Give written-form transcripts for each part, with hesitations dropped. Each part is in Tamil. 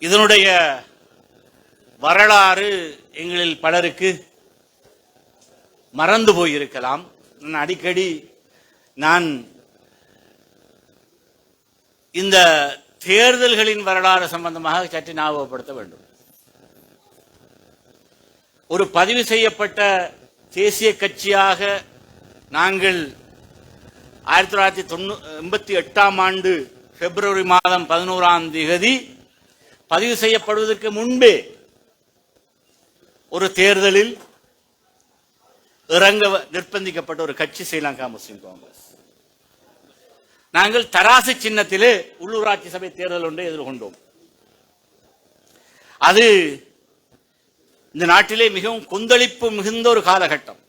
இதனுடைய வரலாறு எங்களில் பலருக்கு மறந்து போயிருக்கலாம். அடிக்கடி நான் இந்த தேர்தல்களின் வரலாறு சம்பந்தமாக சற்று ஞாபகப்படுத்த வேண்டும். ஒரு பதிவு செய்யப்பட்ட தேசிய கட்சியாக நாங்கள் 1988 ஆண்டு பிப்ரவரி மாதம் 11ஆம் தேதி பதிவு செய்யப்படுவதற்கு முன்பே ஒரு தேர்தலில் இறங்க நிர்பந்திக்கப்பட்ட ஒரு கட்சி ஸ்ரீலங்கா முஸ்லிம் காங்கிரஸ். நாங்கள் தராசு சின்னத்திலே உள்ளூராட்சி சபை தேர்தல் ஒன்றை எதிர்கொண்டோம். அது இந்த நாட்டிலே மிகவும் கொந்தளிப்பு மிகுந்த ஒரு காலகட்டம்.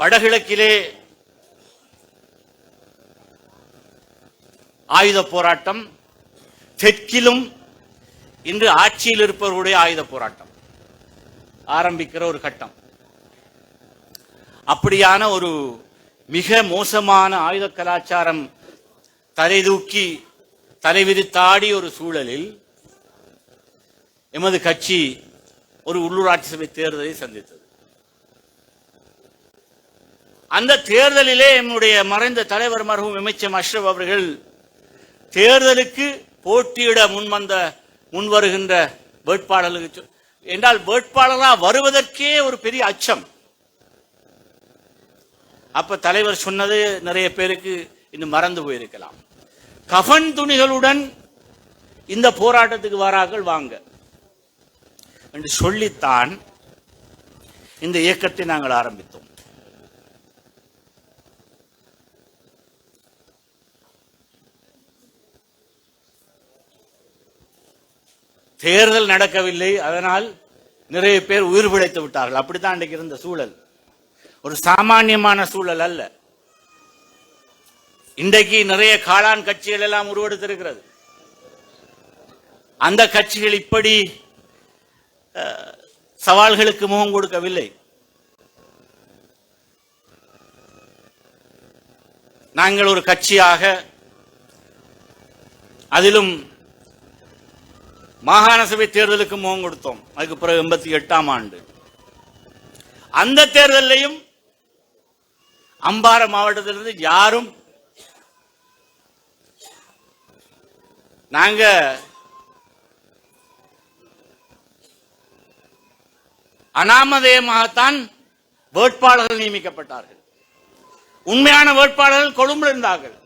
வடகிழக்கிலே ஆயுத போராட்டம், தெற்கிலும் இன்று ஆட்சியில் இருப்பவர்களுடைய ஆயுத போராட்டம் ஆரம்பிக்கிற ஒரு கட்டம். அப்படியான ஒரு மிக மோசமான ஆயுத கலாச்சாரம் தலைதூக்கி தலைவிரித்தாடி ஒரு சூழலில் எமது கட்சி ஒரு உள்ளூராட்சி சபை தேர்தலை சந்தித்தது. அந்த தேர்தலிலே நம்முடைய மறைந்த தலைவர் மர்ஹூம் எம்.எச்.எம். அஷ்ரப் அவர்கள் தேர்தலுக்கு போட்டியிட முன்வருகின்ற வேட்பாளர்களுக்கு என்றால் வேட்பாளராக வருவதற்கே ஒரு பெரிய அச்சம். அப்ப தலைவர் சொன்னது நிறைய பேருக்கு இன்னும் மறந்து போயிருக்கலாம். கஃன் துணிகளுடன் இந்த போராட்டத்துக்கு வரார்கள் வாங்க என்று சொல்லித்தான் இந்த இயக்கத்தை நாங்கள் ஆரம்பித்தோம். தேர்தல் நடக்கவில்லை, அதனால் நிறைய பேர் உயிர் பிழைத்து விட்டார்கள். அப்படித்தான் இன்றைக்கு இருந்த சூழல் ஒரு சாமானியமான சூழல் அல்ல. இன்றைக்கு நிறைய காளான் கட்சிகள் எல்லாம் உருவெடுத்திருக்கிறது. அந்த கட்சிகள் இப்படி சவால்களுக்கு முகம் கொடுக்கவில்லை. நாங்கள் ஒரு கட்சியாக, அதிலும் மாகாண சபை தேர்தலுக்கு முகம் கொடுத்தோம். அதுக்கு பிறகு 88ஆம் ஆண்டு அந்த தேர்தலையும் அம்பார மாவட்டத்திலிருந்து யாரும் நாங்க அனாமதேயமாகத்தான் வேட்பாளர்கள் நியமிக்கப்பட்டார்கள். உண்மையான வேட்பாளர்கள் கொழும்புல இருந்தார்கள்.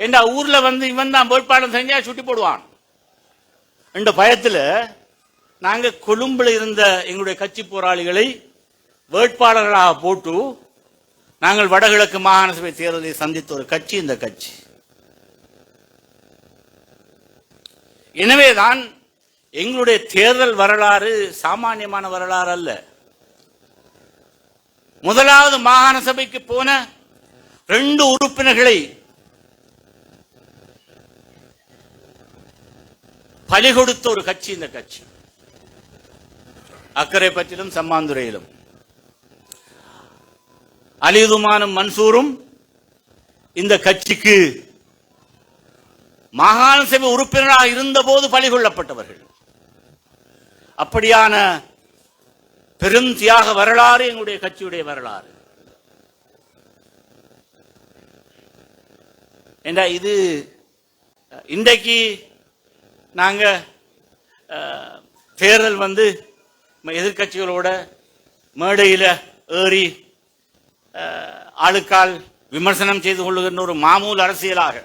என்ற ஊர்ல இவன் தான் வேட்பாளர் செஞ்சா சுட்டி போடுவான் என்ற பயத்தில் நாங்க கொழும்புல இருந்த எங்களுடைய கட்சி போராளிகளை வேட்பாளர்களாக போட்டு நாங்கள் வடகிழக்கு மாகாண சபை தேர்தலை சந்தித்த ஒரு கட்சி இந்த கட்சி. எனவேதான் எங்களுடைய தேர்தல் வரலாறு சாமானியமான வரலாறு அல்ல. முதலாவது மாகாண சபைக்கு போன 2 உறுப்பினர்களை பலி கொடுத்த ஒரு கட்சி இந்த கட்சி. அக்கரைப்பற்றிலும் சம்மாந்துறையிலும் அலிதுமானும் மன்சூரும் இந்த கட்சிக்கு மாகாண சபை உறுப்பினராக இருந்த போது பலி கொள்ளப்பட்டவர்கள். அப்படியான பெரும் தியாக வரலாறு எங்களுடைய கட்சியுடைய வரலாறு. இது இன்றைக்கு நாங்க தேர்தல் எதிர்கட்சிகளோட மேடையில் ஏறி ஆளுக்கால் விமர்சனம் செய்து கொள்ளுகின்ற ஒரு மாமூல் அரசியலாக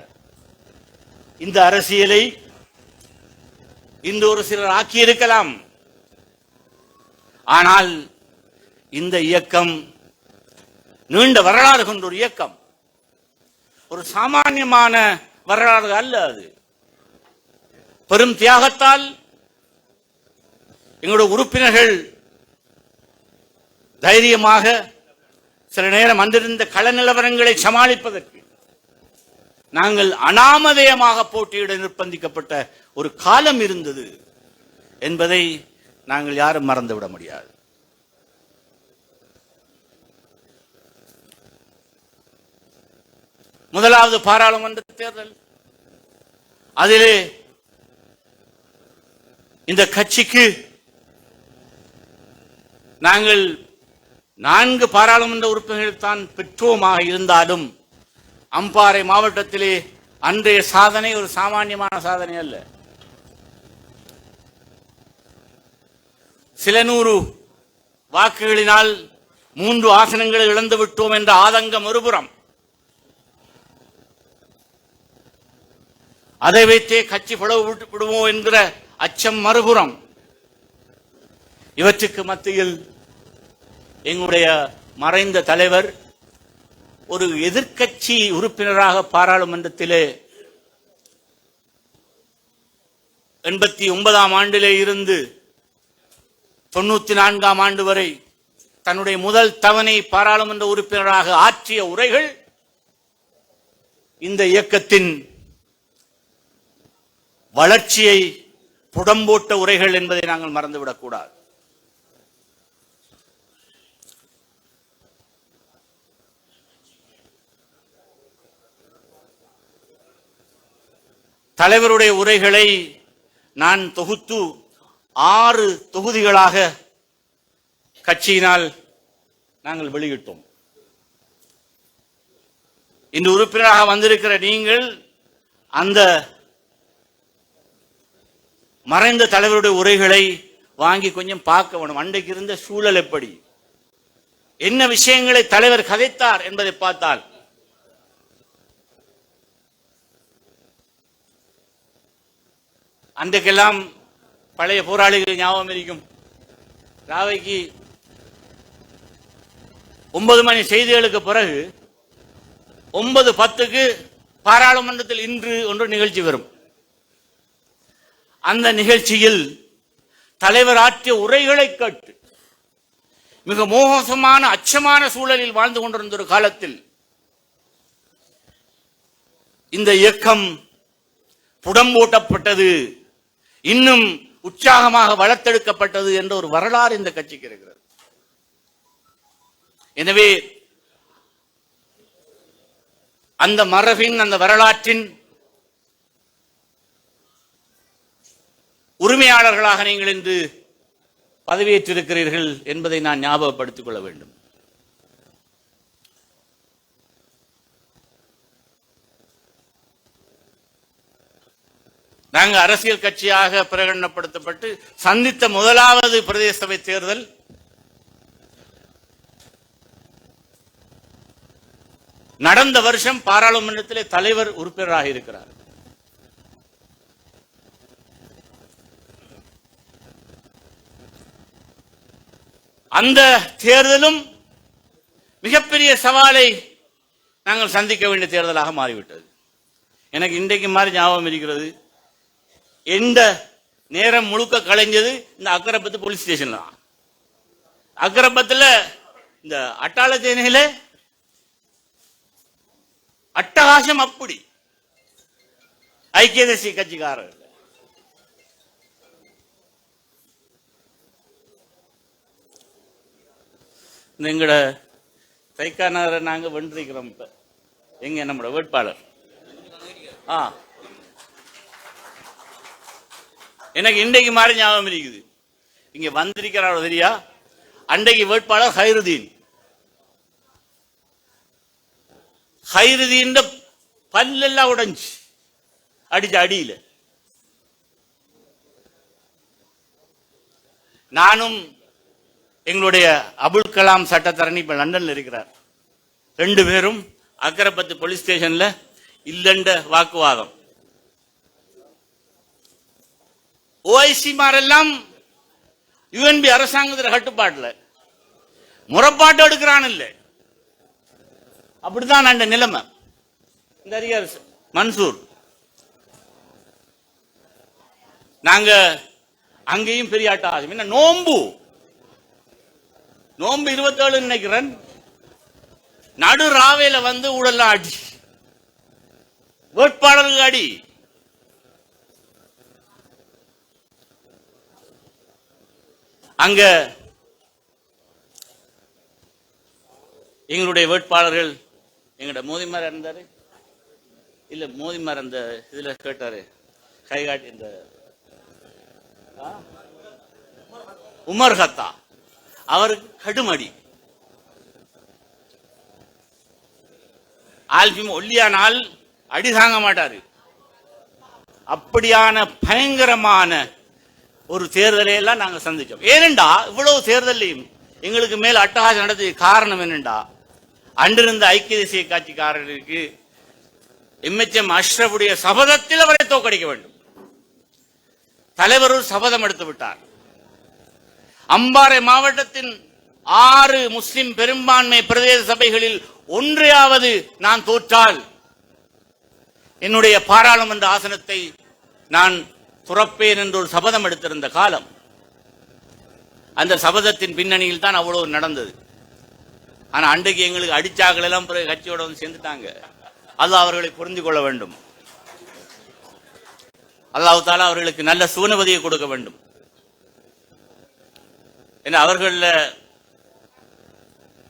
இந்த அரசியலை இந்த ஒரு சிலர் ஆக்கியிருக்கலாம். ஆனால் இந்த இயக்கம் நீண்ட வரலாறு கொண்ட ஒரு இயக்கம், ஒரு சாமானியமான வரலாறு அல்ல. அது பெரும் தியாகத்தால் எங்களுடைய உறுப்பினர்கள் தைரியமாக சில நேரம் வந்திருந்த கள நிலவரங்களை சமாளிப்பதற்கு நாங்கள் அனாமதேயமாக போட்டியிட நிர்பந்திக்கப்பட்ட ஒரு காலம் இருந்தது என்பதை நாங்கள் யாரும் மறந்துவிட முடியாது. முதலாவது பாராளுமன்ற தேர்தல். அதிலே இந்த கட்சிக்கு நாங்கள் 4 பாராளுமன்ற உறுப்பினர்கள் தான் பெற்றோமாக இருந்தாலும் அம்பாறை மாவட்டத்திலே அன்றைய சாதனை ஒரு சாமானியமான சாதனை அல்ல. சில நூறு வாக்குகளினால் 3 ஆசனங்களை இழந்து விட்டோம் என்ற ஆதங்கம் ஒருபுறம், அதை வைத்தே கட்சி பிளவு விடுவோம் என்கிற அச்சம் மறுபுறம். இவற்றுக்கு மத்தியில் எங்களுடைய மறைந்த தலைவர் ஒரு எதிர்க்கட்சி உறுப்பினராக பாராளுமன்றத்திலே 89ஆம் ஆண்டிலே இருந்து 94ஆம் ஆண்டு வரை தன்னுடைய முதல் தவணை பாராளுமன்ற உறுப்பினராக ஆற்றிய உரைகள் இந்த இயக்கத்தின் வளர்ச்சியை புடம்போட்ட உரைகள் என்பதை நாங்கள் மறந்துவிடக் கூடாது. தலைவருடைய உரைகளை நான் தொகுத்து 6 தொகுதிகளாக கட்சியினால் நாங்கள் வெளியிட்டோம். இந்த உறுப்பினராக வந்திருக்கிற நீங்கள் அந்த மறைந்த தலைவருடைய உரைகளை வாங்கி கொஞ்சம் பார்க்க வேண்டும். அன்றைக்கு இருந்த சூழல் எப்படி, என்ன விஷயங்களை தலைவர் கதைத்தார் என்பதை பார்த்தால் அன்றைக்கெல்லாம் பழைய போராளிகள் ஞாபகம் இருக்கும். ராவைக்கு 9 மணி செய்திகளுக்கு பிறகு 9:10க்கு பாராளுமன்றத்தில் இன்று ஒன்று நிகழ்ச்சி வரும். அந்த நிகழ்ச்சியில் தலைவர் ஆற்றிய உரைகளை கேட்டு மிக மோசமான அச்சமான சூழலில் வாழ்ந்து கொண்டிருந்த ஒரு காலத்தில் இந்த இயக்கம் புடம்போட்டப்பட்டது, இன்னும் உற்சாகமாக வளர்த்தெடுக்கப்பட்டது என்ற ஒரு வரலாறு இந்த கட்சிக்கு இருக்கிறது. எனவே அந்த மரபின், அந்த வரலாற்றின் உரிமையாளர்களாக நீங்கள் இன்று பதவியேற்றிருக்கிறீர்கள் என்பதை நான் ஞாபகப்படுத்திக் கொள்ள வேண்டும். நாங்கள் அரசியல் கட்சியாக பிரகடனப்படுத்தப்பட்டு சந்தித்த முதலாவது பிரதேச சபை தேர்தல் நடந்த வருஷம் பாராளுமன்றத்திலே தலைவர் உறுப்பினராக இருக்கிறார். அந்த தேர்தலும் மிகப்பெரிய சவாலை நாங்கள் சந்திக்க வேண்டிய தேர்தலாக மாறிவிட்டது. எனக்கு இன்றைக்கு மாதிரி ஞாபகம் இருக்கிறது, எந்த நேரம் முழுக்க கலைஞ்சது இந்த அக்கரப்பத்து போலீஸ் ஸ்டேஷன்ல. அக்கரப்பத்தில் இந்த அட்டாள தேனையில அட்டகாசம் அப்படி ஐக்கிய தேசிய கட்சிக்காரர்கள் எங்கட தைக்கானரை நாங்க வென்றிருக்கிறோம். இப்ப எங்க நம்மளோட வேட்பாளர் எனக்கு இன்றைக்கு மாதிரி ஞாபகம் இருக்குது. இங்க வந்திருக்கிறாரோ தெரியா, அன்றைக்கு வேட்பாளர் ஹைருதீன். ஹைருதீன் பல்லெல்லாம் உடைஞ்சு அடிச்ச அடியில நானும் எங்களுடைய அபுல் கலாம் சட்டத்தரணி இப்ப லண்டன்ல இருக்கிறார். 2 பேரும் அக்கரப்பத்து போலீஸ் ஸ்டேஷன்ல இல்லண்ட வாக்குவாதம். ஓஐசி மாரெல்லாம் யுஎன்பி அரசாங்கத்தில் கட்டுப்பாட்டுல முறைப்பாட்டு எடுக்கிறான் இல்ல, அப்படித்தான் அந்த நிலைமை. இந்த அதிகாரி மன்சூர், நாங்க அங்கேயும் பெரிய ஆட்டம். என்ன நோம்பு 27 நினைக்கிறேன், நடு ராவேல வந்து ஊழல்லாம் அடி, வேட்பாளர்கள் அடி. அங்க எங்களுடைய வேட்பாளர்கள், எங்களுடைய மோதிமார் இருந்தாரு, இல்ல மோதிமார் அந்த இதுல கேட்டாரு கைகாட்டி இந்த உமர் கத்தா அவருக்கு கடுமடி ஆல்பிம் ஒல்லியானால் அடி தாங்க மாட்டாரு. அப்படியான பயங்கரமான ஒரு தேர்தலை எல்லாம் நாங்கள் சந்திச்சோம். ஏனென்றா இவ்வளவு தேர்தலையும் எங்களுக்கு மேல் அட்டகாசம் நடத்திய காரணம் என்னென்றா அன்றிருந்த ஐக்கிய தேசிய கட்சிக்காரர்களுக்கு எம்எச்எம் அஷ்ரஃபுடைய சபதத்தில் அவரை தோற்கடிக்க வேண்டும். தலைவர் ஒரு சபதம் எடுத்து விட்டார். அம்பாறை மாவட்டத்தின் 6 முஸ்லிம் பெரும்பான்மை பிரதேச சபைகளில் ஒன்றையாவது நான் தோற்றால் என்னுடைய பாராளுமன்ற ஆசனத்தை நான் துறப்பேன் என்று ஒரு சபதம் எடுத்திருந்த காலம். அந்த சபதத்தின் பின்னணியில் தான் அவ்வளவு நடந்தது. ஆனா அன்றைக்கு எங்களுக்கு அடிச்சாக்கள் எல்லாம் பிறகு கட்சியோட வந்து சேர்ந்துட்டாங்க. அல்லாஹ் அவர்களை புரிந்து கொள்ள வேண்டும். அல்லாஹ் தஆலா அவர்களுக்கு நல்ல சுவனவதியை கொடுக்க வேண்டும். அவர்கள்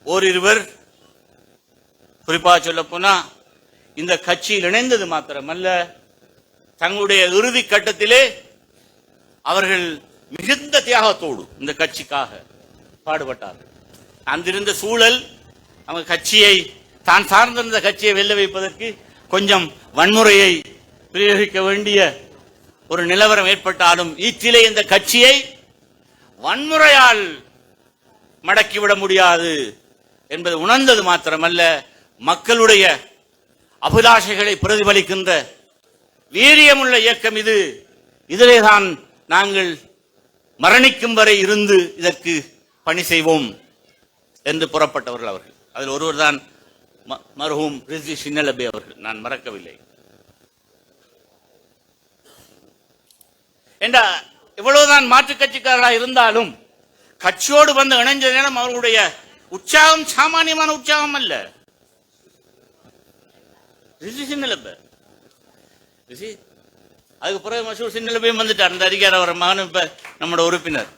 ஓரிருவர் குறிப்பாக சொல்ல போனா இந்த கட்சியில் இணைந்தது மாத்திரமல்ல, தங்களுடைய இறுதி கட்டத்திலே அவர்கள் மிகுந்த தியாகத்தோடு இந்த கட்சிக்காக பாடுபட்டார்கள். அங்கிருந்த சூழல் அவங்க கட்சியை தான் சார்ந்திருந்த கட்சியை வெல்ல வைப்பதற்கு கொஞ்சம் வன்முறையை பிரயோகிக்க வேண்டிய ஒரு நிலவரம் ஏற்பட்டாலும் ஈற்றிலே இந்த கட்சியை வன்முறையால் மடக்கிவிட முடியாது என்பது உணர்ந்தது மாத்திரமல்ல, மக்களுடைய அபிலாஷைகளை பிரதிபலிக்கின்ற வீரியமுள்ள இயக்கம் இது. இதிலேதான் நாங்கள் மரணிக்கும் வரை இருந்து இதற்கு பணி செய்வோம் என்று புறப்பட்டவர்கள் அவர்கள். அதில் ஒருவர் தான் மர்ஹூம் ரிஸ்வி சின்னலபே அவர்கள். நான் மறக்கவில்லை. என்ற இவ்வளவுதான் மாற்றுக் கட்சிக்காரர்களாக இருந்தாலும் கட்சியோடு வந்து இணைஞ்ச நேரம் அவர்களுடைய உற்சாகம் சாமானியமான உற்சாகம் அல்ல. ரிஷி சின்னலபே அதுக்கு பிறகு மசூர் சின்னலபே வந்துட்டார். அந்த அதிகார அவர் மகனும் இப்ப நம்மளோட உறுப்பினர்.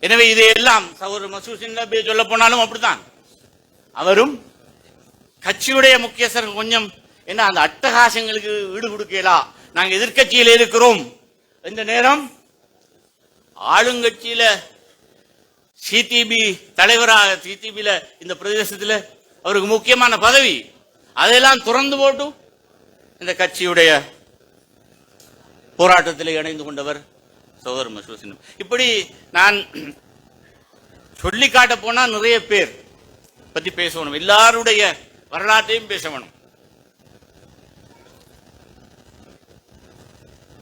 எனவே இதையெல்லாம் சகோதரர் மசூர் சின்னலபே சொல்ல போனாலும் அப்படித்தான். அவரும் கட்சியுடைய முக்கியஸ்தர்கள் கொஞ்சம் என்ன அந்த அட்டகாசங்களுக்கு ஈடு கொடுக்கலாம். நாங்கள் எதிர்கட்சியில் இருக்கிறோம். இந்த நேரம் ஆளுங்கட்சியில சிடிபி தலைவராக சிடிபியில இந்த பிரதேசத்தில் அவருக்கு முக்கியமான பதவி, அதெல்லாம் துறந்து போட்டு இந்த கட்சியுடைய போராட்டத்தில் இணைந்து கொண்டவர் சகோதரர் மசூர் சின்னம். இப்படி நான் சொல்லி காட்ட போனா நிறைய பேர் பத்தி பேசணும். எல்லாருடைய வரலாற்றையும் பேசணும்.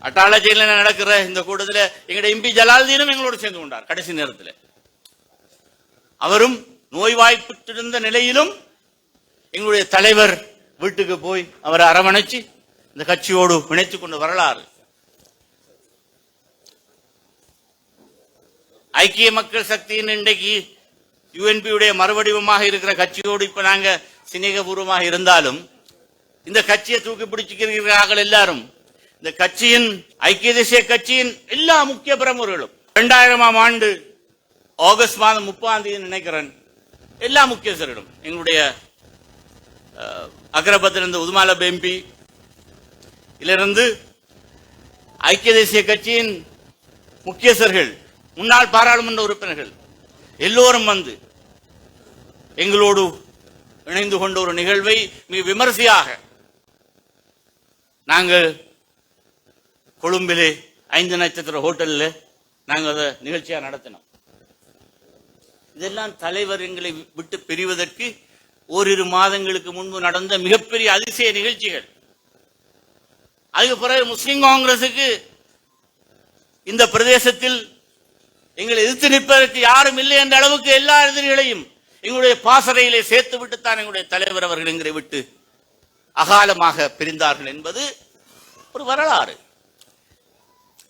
அட்டாளச்சியில நடக்கிற இந்த கூட்டத்தில் எங்களுடைய எம்பி ஜலாலுதீனும் எங்களோடு சேர்ந்து கொண்டார். கடைசி நேரத்தில் அவரும் நோய்வாய்ப்பட்டிருந்த நிலையிலும் எங்களுடைய தலைவர் வீட்டுக்கு போய் அவரை அரவணைச்சு இந்த கட்சியோடு இணைத்துக் கொண்ட வரலாறு. ஐக்கிய மக்கள் சக்தியின் இன்றைக்கு யுஎன்பியுடைய மறுவடிவமாக இருக்கிற கட்சியோடு இப்ப நாங்க சிநேகபூர்வமாக இருந்தாலும் இந்த கட்சியை தூக்கி பிடிச்சிருக்கிறார்கள் எல்லாரும். இந்த கட்சியின் ஐக்கிய தேசிய கட்சியின் எல்லா முக்கிய பிரமுகர்களும் 2000ஆம் ஆண்டு ஆகஸ்ட் மாதம் 30ஆம் தேதி நினைக்கிறேன் எல்லா முக்கியஸ்தர்களும் எங்களுடைய அக்ரபத்திலிருந்து உதுமாலப் எம்பி இலிருந்து ஐக்கிய தேசிய கட்சியின் முக்கியஸ்தர்கள், முன்னாள் பாராளுமன்ற உறுப்பினர்கள் எல்லோரும் வந்து எங்களோடு இணைந்து கொண்ட ஒரு நிகழ்வை மிக விமர்சையாக நாங்கள் கொழும்பிலே 5 நட்சத்திர ஹோட்டலில் நாங்கள் அதை நிகழ்ச்சியாக நடத்தினோம். இதெல்லாம் தலைவர் எங்களை விட்டு பிரிவதற்கு ஓரிரு மாதங்களுக்கு முன்பு நடந்த மிகப்பெரிய அதிசய நிகழ்ச்சிகள். அதுக்கு பிறகு முஸ்லிம் காங்கிரசுக்கு இந்த பிரதேசத்தில் எங்களை எதிர்த்து நிற்பதற்கு யாரும் இல்லை என்ற அளவுக்கு எல்லா எதிரிகளையும் எங்களுடைய பாசறையிலே சேர்த்து விட்டுத்தான் எங்களுடைய தலைவர் அவர்கள் எங்களை விட்டு அகாலமாக பிரிந்தார்கள் என்பது ஒரு வரலாறு.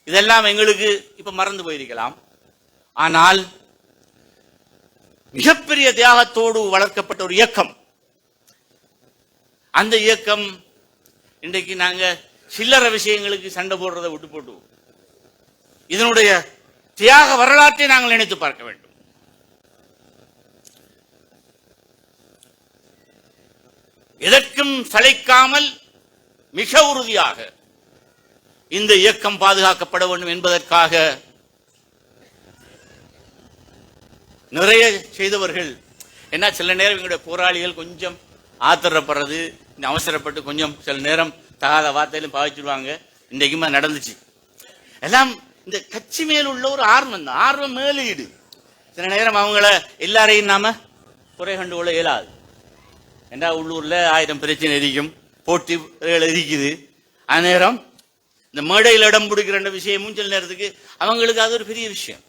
இதெல்லாம் எங்களுக்கு இப்ப மறந்து போயிருக்கலாம். ஆனால் மிகப்பெரிய தியாகத்தோடு வளர்க்கப்பட்ட ஒரு இயக்கம். அந்த இயக்கம் இன்றைக்கு நாங்க சில்லற விஷயங்களுக்கு சண்டை போடுறதை விட்டு போட்டு இதனுடைய தியாக வரலாற்றை நாங்கள் நினைத்து பார்க்க வேண்டும். எதற்கும் சளைக்காமல் மிக உறுதியாக இந்த இயக்கம் பாதுகாக்கப்பட வேண்டும் என்பதற்காக நிறைய செய்தவர்கள். என்ன, சில நேரம் எங்களுடைய போராளிகள் கொஞ்சம் ஆத்திரப்படுறது, அவசரப்பட்டு கொஞ்சம் சில நேரம் தகாத வார்த்தையிலும் பாவிச்சிடுவாங்க. இன்றைக்குமே நடந்துச்சு. எல்லாம் இந்த கட்சி மேல் உள்ள ஒரு ஆர்வம் தான், ஆர்வம் மேலீடு. சில நேரம் அவங்கள எல்லாரையும் நாம குறை கண்டு கொள்ள இயலாது. ஏண்டா உள்ளூர்ல 1000 பிரச்சனை இருக்கும், போட்டிகள் இருக்குது. அந்த நேரம் இந்த மேடையில் இடம் பிடிக்கிற விஷயமும் சில நேரத்துக்கு அவங்களுக்கு அது ஒரு பெரிய விஷயம்.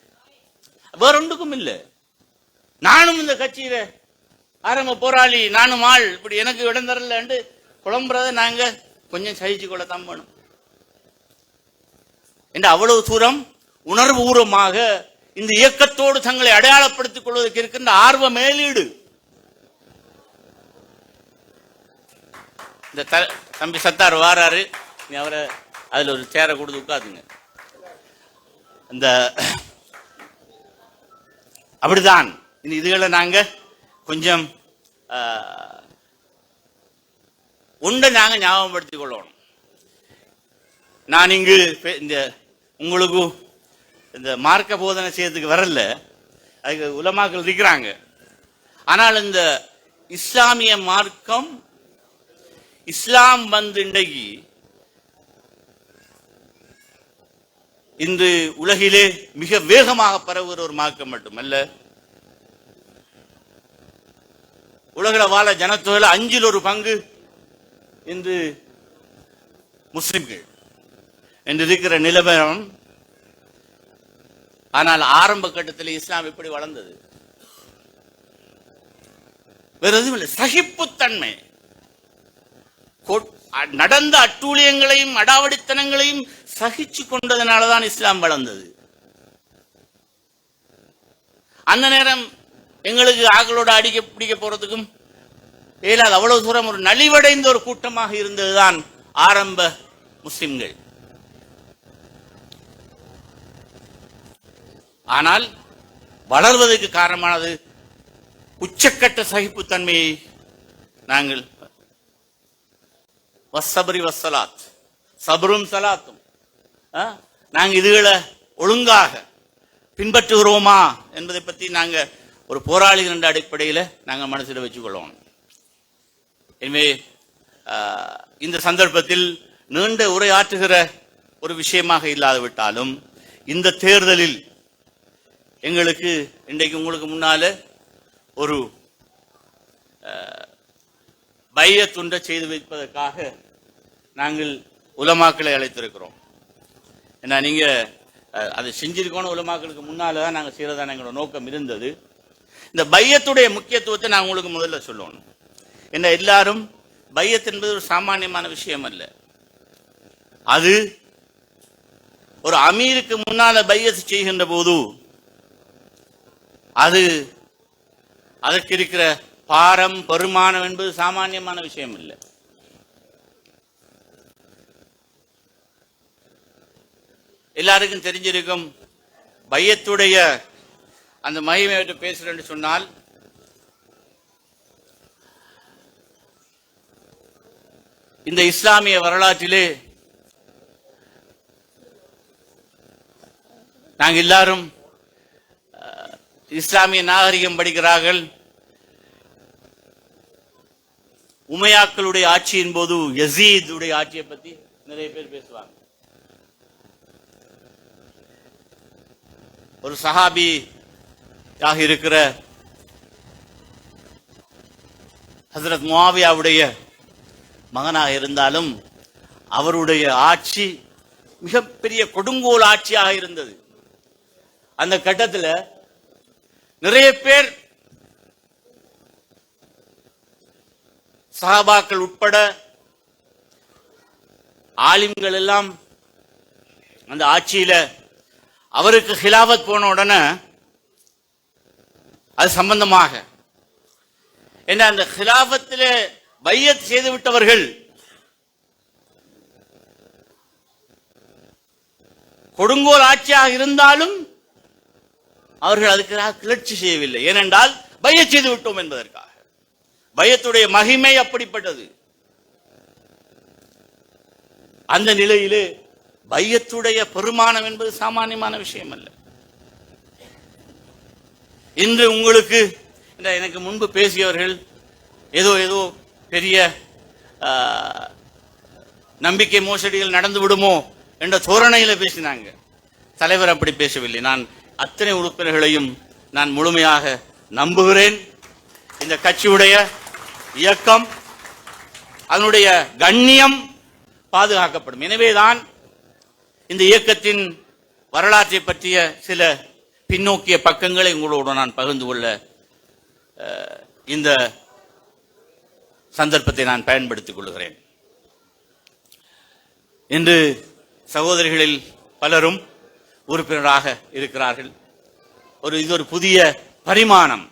வேற ஒன்றுக்கும் இல்லை. நானும் இந்த கட்சியில ஆரம்ப போராளி, நானும் ஆள், இப்படி எனக்கு இடம் தரல என்று குழம்புறதை நாங்க கொஞ்சம் சகிச்சு கொள்ளத்தான் வேணும். என்று அவ்வளவு தூரம் உணர்வு பூர்வமாக இந்த இயக்கத்தோடு தங்களை அடையாளப்படுத்திக் கொள்வதற்கு இருக்கின்ற ஆர்வ மேலீடு. இந்த தம்பி சத்தார் வாராரு, நீ அவரை அதுல ஒரு சேரை கொடுத்து உட்காதுங்க. இந்த அப்படிதான் இதுகளை நாங்க கொஞ்சம் ஒன்றை நாங்க ஞாபகப்படுத்திக் கொள்ளணும். நான் இங்கு இந்த உங்களுக்கு இந்த மார்க்க போதனை செய்யறதுக்கு வரல, அதுக்கு உலமாக்கள் இருக்கிறாங்க. ஆனால் இந்த இஸ்லாமிய மார்க்கம், இஸ்லாம் வந்து இன்றைக்கு இன்று உலகிலே மிக வேகமாக பரவுகிற ஒரு மார்க்கம் மட்டுமல்ல, உலகில் வாழ ஜனத்தொகையில் 1/5 பங்கு இன்று முஸ்லிம்கள் என்று இருக்கிற நிலவரம். ஆனால் ஆரம்ப கட்டத்தில் இஸ்லாம் எப்படி வளர்ந்தது? வேற எதுவும் இல்லை, சகிப்புத்தன்மை. நடந்த அட்டூழியங்களையும் அடாவடித்தனங்களையும் சகிச்சு கொண்டதனாலதான் இஸ்லாம் வளர்ந்தது. அந்த நேரம் எங்களுக்கு ஆக்களோட அடிக்க பிடிக்க போறதுக்கும் இயலாது. அவ்வளவு தூரம் ஒரு நலிவடைந்த ஒரு கூட்டமாக இருந்ததுதான் ஆரம்ப முஸ்லிம்கள். ஆனால் வளர்வதற்கு காரணமானது உச்சக்கட்ட சகிப்புத்தன்மையை நாங்கள் வஸ்ஸபரி வஸ்ஸலாத், சபரும் சலாத்தும் நாங்க இதுகளை ஒழுங்காக பின்பற்றுகிறோமா என்பதை பற்றி நாங்க ஒரு போராளிகள் என்ற அடிப்படையில் நாங்க மனசில் வச்சுக்கொள்ளணும். எனவே இந்த சந்தர்ப்பத்தில் நீண்ட உரையாற்றுகிற ஒரு விஷயமாக இல்லாதுவிட்டாலும், இந்த தேர்தலில் எங்களுக்கு இன்றைக்கு உங்களுக்கு முன்னால ஒரு பையத்துண்டை செய்து வைப்பதற்காக நாங்கள் உலமாக்களை அழைத்திருக்கிறோம். ஏன்னா நீங்க அதை செஞ்சிருக்கணும், உலமாக்களுக்கு முன்னால தான் நாங்கள் செய்யறதான எங்களோட நோக்கம் இருந்தது. இந்த பையத்துடைய முக்கியத்துவத்தை நான் உங்களுக்கு முதல்ல சொல்லணும். என்ன, எல்லாரும் பையத் என்பது ஒரு சாமானியமான விஷயம் அல்ல. அது ஒரு அமீருக்கு முன்னால பையத் செய்கின்ற போது அது அதற்கு இருக்கிற பாரம் பெருமானம் என்பது சாமானியமான விஷயம் இல்லை. எல்லாருக்கும் தெரிஞ்சிருக்கும். பையத்துடைய அந்த மகிமையை பேசுறேன்னு சொன்னால், இந்த இஸ்லாமிய வரலாற்றிலே நாங்கள் எல்லாரும் இஸ்லாமிய நாகரிகம் படிக்கிறார்கள். உமையாக்களுடைய ஆட்சியின் போது யசீத் உடைய ஆட்சியை பத்தி நிறைய பேர் பேசுவாங்க. ஒரு சஹாபியாக இருக்கிற ஹசரத் முஆவியாவுடைய மகனாக இருந்தாலும் அவருடைய ஆட்சி மிகப்பெரிய கொடுங்கோல் ஆட்சியாக இருந்தது. அந்த கட்டத்தில் நிறைய பேர் சஹாபாக்கள் உட்பட ஆலிம்கள் எல்லாம் அந்த ஆட்சியில அவருக்கு ஹிலாபத் போன உடனே அது சம்பந்தமாக என்ன, அந்த ஹிலாபத்திலே பையத் செய்து விட்டவர்கள் கொடுங்கோல் ஆட்சியாக இருந்தாலும் அவர்கள் அதுக்கு கிளர்ச்சி செய்யவில்லை. ஏனென்றால் பையத் செய்து விட்டோம் என்பதற்காக. பையத்துடைய மகிமை அப்படிப்பட்டது. அந்த நிலையிலே பையத்துடைய பெருமானம் என்பது சாமானியமான விஷயம் அல்ல. இன்று உங்களுக்கு எனக்கு முன்பு பேசியவர்கள் ஏதோ ஏதோ பெரிய நம்பிக்கை மோசடிகள் நடந்து விடுமோ என்ற தோரணையில பேசினாங்க. தலைவர் அப்படி பேசவில்லை. நான் அத்தனை உறுப்பினர்களையும் நான் முழுமையாக நம்புகிறேன். இந்த கட்சியுடைய இயக்கம், அதனுடைய கண்ணியம் பாதுகாக்கப்படும். எனவேதான் இந்த இயக்கத்தின் வரலாற்றை பற்றிய சில பின்னோக்கிய பக்கங்களை உங்களோடு நான் பகிர்ந்து கொள்ள இந்த சந்தர்ப்பத்தை நான் பயன்படுத்திக் கொள்கிறேன். இன்று சகோதரிகளில் பலரும் உறுப்பினராக இருக்கிறார்கள். இது ஒரு புதிய பரிமாணம்.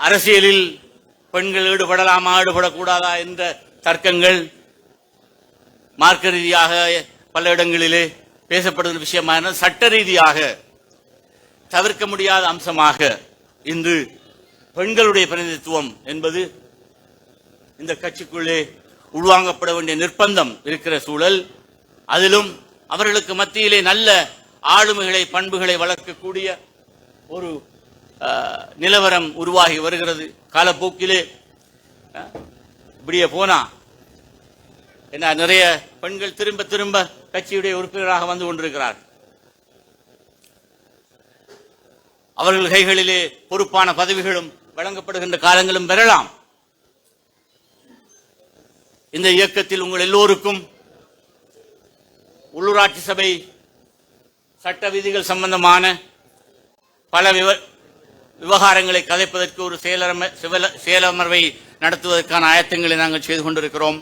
அரசியலில் பெண்கள் ஈடுபடலாமா ஈடுபடக்கூடாதா என்ற தர்க்கங்கள் மார்க்க ரீதியாக பல இடங்களிலே பேசப்படுகிற விஷயமான சட்ட ரீதியாக தவிர்க்க முடியாத அம்சமாக இன்று பெண்களுடைய பிரதிநிதித்துவம் என்பது இந்த கட்சிக்குள்ளே உள்வாங்கப்பட வேண்டிய நிர்பந்தம் இருக்கிற சூழல், அதிலும் அவர்களுக்கு மத்தியிலே நல்ல ஆளுமைகளை பண்புகளை வளர்க்கக்கூடிய ஒரு நிலவரம் உருவாகி வருகிறது. காலப்போக்கிலே இப்படியே போனா என்ன நிறைய பெண்கள் திரும்ப திரும்ப கட்சியுடைய உறுப்பினராக வந்து கொண்டிருக்கிறார். அவர்கள் கைகளிலே பொறுப்பான பதவிகளும் வழங்கப்படுகின்ற காலங்களும் பெறலாம். இந்த இயக்கத்தில் உங்கள் எல்லோருக்கும் உள்ளூராட்சி சபை சட்ட விதிகள் சம்பந்தமான பல விவகாரங்களை கதைப்பதற்கு ஒரு செயலமர்வை நடத்துவதற்கான ஆயத்தங்களை நாங்கள் செய்து கொண்டிருக்கிறோம்.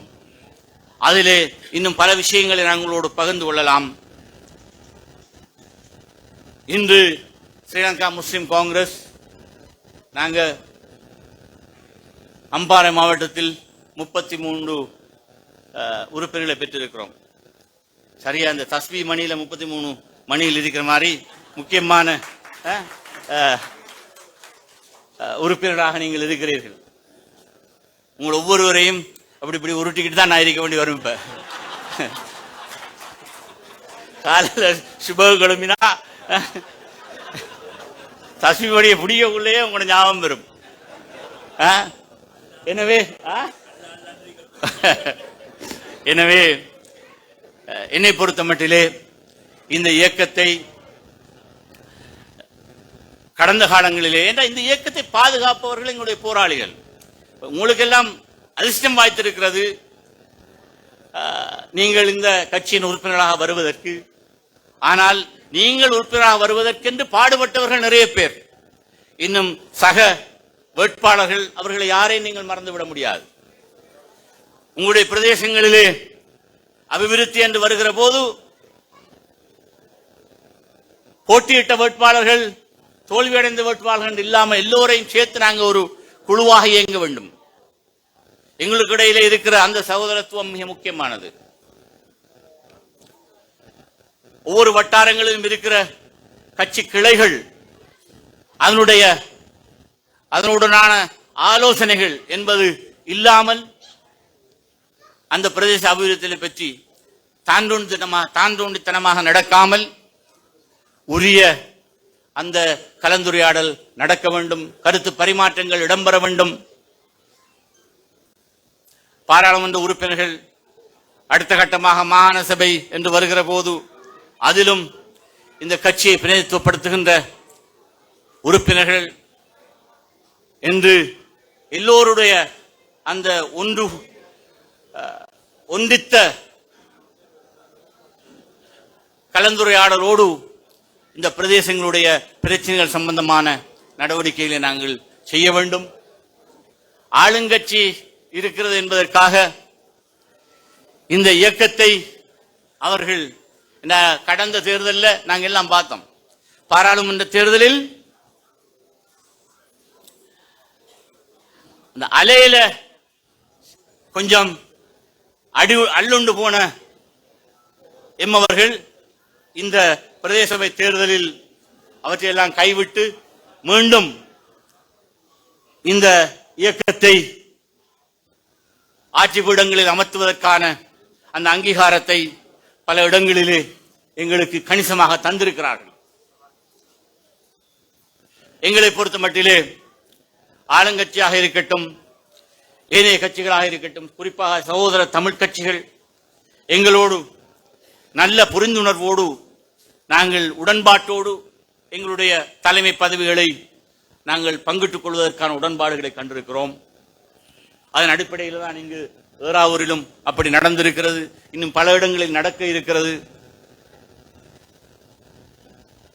அதிலே இன்னும் பல விஷயங்களை நாங்களோடு பகிர்ந்து கொள்ளலாம். இன்று ஸ்ரீலங்கா முஸ்லிம் காங்கிரஸ் நாங்கள் அம்பாறை மாவட்டத்தில் 33 உறுப்பினர்களை பெற்றிருக்கிறோம். சரியா இந்த தஸ்பி மணியில 33 மணியில் இருக்கிற மாதிரி முக்கியமான உறுப்பினராக நீங்கள் இருக்கிறீர்கள். உங்கள் ஒவ்வொருவரையும் அப்படி இப்படி உருட்டிக்கிட்டு தான் நான் இருக்க வேண்டி வரும். இப்ப காலையில் சுப கிளம்பினா தஸ்பி மணியை பிடிக்கக்குள்ளேயே உங்களோட ஞாபகம் வரும். எனவே என்னை பொறுத்த மட்டிலே இந்த இயக்கத்தை கடந்த காலங்களிலே இந்த இயக்கத்தை பாதுகாப்பவர்கள் எங்களுடைய போராளிகள். உங்களுக்கெல்லாம் அதிர்ஷ்டம் வாய்த்திருக்கிறது. நீங்கள் இந்த கட்சியின் உறுப்பினராக வருவதற்கு. ஆனால் நீங்கள் உறுப்பினராக வருவதற்கென்று பாடுபட்டவர்கள் நிறைய பேர். இன்னும் சக வேட்பாளர்கள், அவர்களை யாரையும் நீங்கள் மறந்துவிட முடியாது. உங்களுடைய பிரதேசங்களிலே அபிவிருத்தி என்று வருகிற போது போட்டியிட்ட வேட்பாளர்கள், தோல்வியடைந்த வேட்பாளர்கள் இல்லாமல் எல்லோரையும் சேர்த்து நாங்கள் ஒரு குழுவாக இயங்க வேண்டும். எங்களுக்கு இடையிலே இருக்கிற அந்த சகோதரத்துவம் மிக முக்கியமானது. ஒவ்வொரு வட்டாரங்களிலும் இருக்கிற கட்சி கிளைகள் அதனுடனான ஆலோசனைகள் என்பது இல்லாமல் அந்த பிரதேச அபிவிருத்தியை பற்றி தாண்டோண்டித்தனமாக நடக்காமல் உரிய அந்த கலந்துரையாடல் நடக்க வேண்டும். கருத்து பரிமாற்றங்கள் இடம்பெற வேண்டும். பாராளுமன்ற உறுப்பினர்கள் அடுத்த கட்டமாக மாகாண சபை என்று வருகிற போது அதிலும் இந்த கட்சியை பிரதிநிதித்துவப்படுத்துகின்ற உறுப்பினர்கள் என்று எல்லோருடைய அந்த ஒன்றித்த கலந்துரையாடலோடு இந்த பிரதேசங்களுடைய பிரச்சனைகள் சம்பந்தமான நடவடிக்கைகளை நாங்கள் செய்ய வேண்டும். ஆளுங்கட்சி இருக்கிறது என்பதற்காக இந்த இயக்கத்தை அவர்கள் கடந்த தேர்தலில் நாங்கள் எல்லாம் பார்த்தோம். பாராளுமன்ற தேர்தலில் இந்த அலையில கொஞ்சம் அள்ளுண்டு போன எம்மவர்கள் இந்த பிரதேச சபை தேர்தலில் அவற்றையெல்லாம் கைவிட்டு மீண்டும் இந்த இயக்கத்தை ஆட்சி பீடங்களில் அமர்த்துவதற்கான அந்த அங்கீகாரத்தை பல இடங்களிலே எங்களுக்கு கணிசமாக தந்திருக்கிறார்கள். எங்களை பொறுத்த மட்டிலே ஆளுங்கட்சியாக இருக்கட்டும், ஏனைய கட்சிகளாக இருக்கட்டும், குறிப்பாக சகோதர தமிழ் கட்சிகள் எங்களோடு நல்ல புரிந்துணர்வோடு, நாங்கள் உடன்பாட்டோடு எங்களுடைய தலைமை பதவிகளை நாங்கள் பங்கிட்டுக் கொள்வதற்கான உடன்பாடுகளை கண்டிருக்கிறோம். அதன் அடிப்படையில் தான் இங்கு ஏறாவூரிலும் அப்படி நடந்திருக்கிறது. இன்னும் பல இடங்களில் நடக்க இருக்கிறது.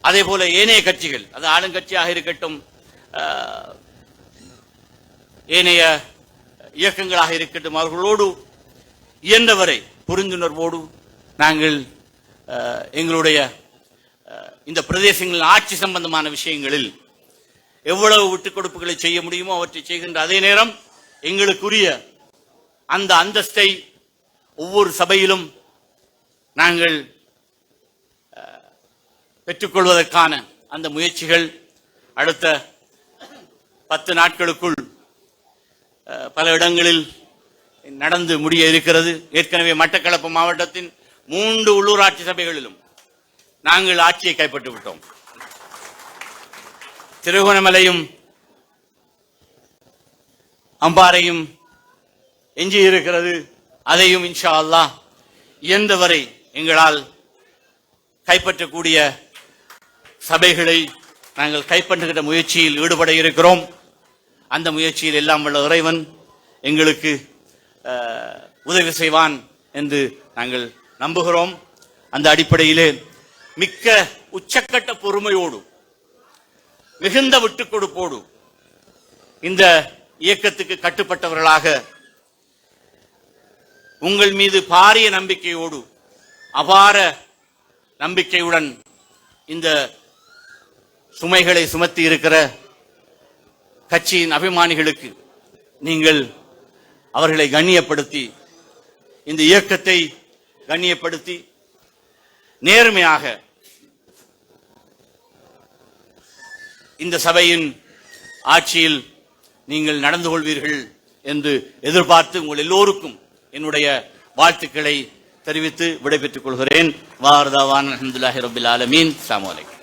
அதே போல ஏனைய கட்சிகள், அது ஆளுங்கட்சியாக இருக்கட்டும், ஏனைய இயக்கங்களாக இருக்கட்டும், அவர்களோடு இயன்றவரை புரிந்துணர்வோடு நாங்கள் எங்களுடைய இந்த பிரதேசங்களின் ஆட்சி சம்பந்தமான விஷயங்களில் எவ்வளவு விட்டுக் கொடுப்புகளை செய்ய முடியுமோ அவற்றை செய்கின்ற அதே நேரம் எங்களுக்குரிய அந்த அந்தஸ்தை ஒவ்வொரு சபையிலும் நாங்கள் பெற்றுக்கொள்வதற்கான அந்த முயற்சிகள் அடுத்த 10 நாட்களுக்குள் பல இடங்களில் நடந்து முடிய இருக்கிறது. ஏற்கனவே மட்டக்களப்பு மாவட்டத்தின் 3 உள்ளூராட்சி சபைகளிலும் நாங்கள் ஆட்சியை கைப்பற்றி விட்டோம். திருகோணமலையும் அம்பாறையும் எஞ்சி இருக்கிறது. அதையும் இன்ஷா அல்லாஹ் இயன்றவரை எங்களால் கைப்பற்றக்கூடிய சபைகளை நாங்கள் கைப்பற்றுகின்ற முயற்சியில் ஈடுபட இருக்கிறோம். அந்த முயற்சியில் எல்லாம் வல்ல இறைவன் எங்களுக்கு உதவி செய்வான் என்று நாங்கள் நம்புகிறோம். அந்த அடிப்படையிலே மிக்க உச்சக்கட்ட பொறுமையோடு, மிகுந்த விட்டுக் கொடுப்போடு இந்த இயக்கத்துக்கு கட்டுப்பட்டவர்களாக, உங்கள் மீது பாரிய நம்பிக்கையோடு, அபார நம்பிக்கையுடன் இந்த சுமைகளை சுமத்தி இருக்கிற கட்சியின் அபிமானிகளுக்கு நீங்கள் அவர்களை கண்ணியப்படுத்தி, இந்த இயக்கத்தை கண்ணியப்படுத்தி நேர்மையாக இந்த சபையின் ஆட்சியில் நீங்கள் நடந்து கொள்வீர்கள் என்று எதிர்பார்த்து உங்கள் எல்லோருக்கும் என்னுடைய வாழ்த்துக்களை தெரிவித்து விடைபெற்றுக் கொள்கிறேன். வாரதாவான் அல்ஹம்துலில்லாஹி ரப்பில் ஆலமீன். அஸ்ஸலாமு அலைக்கும்.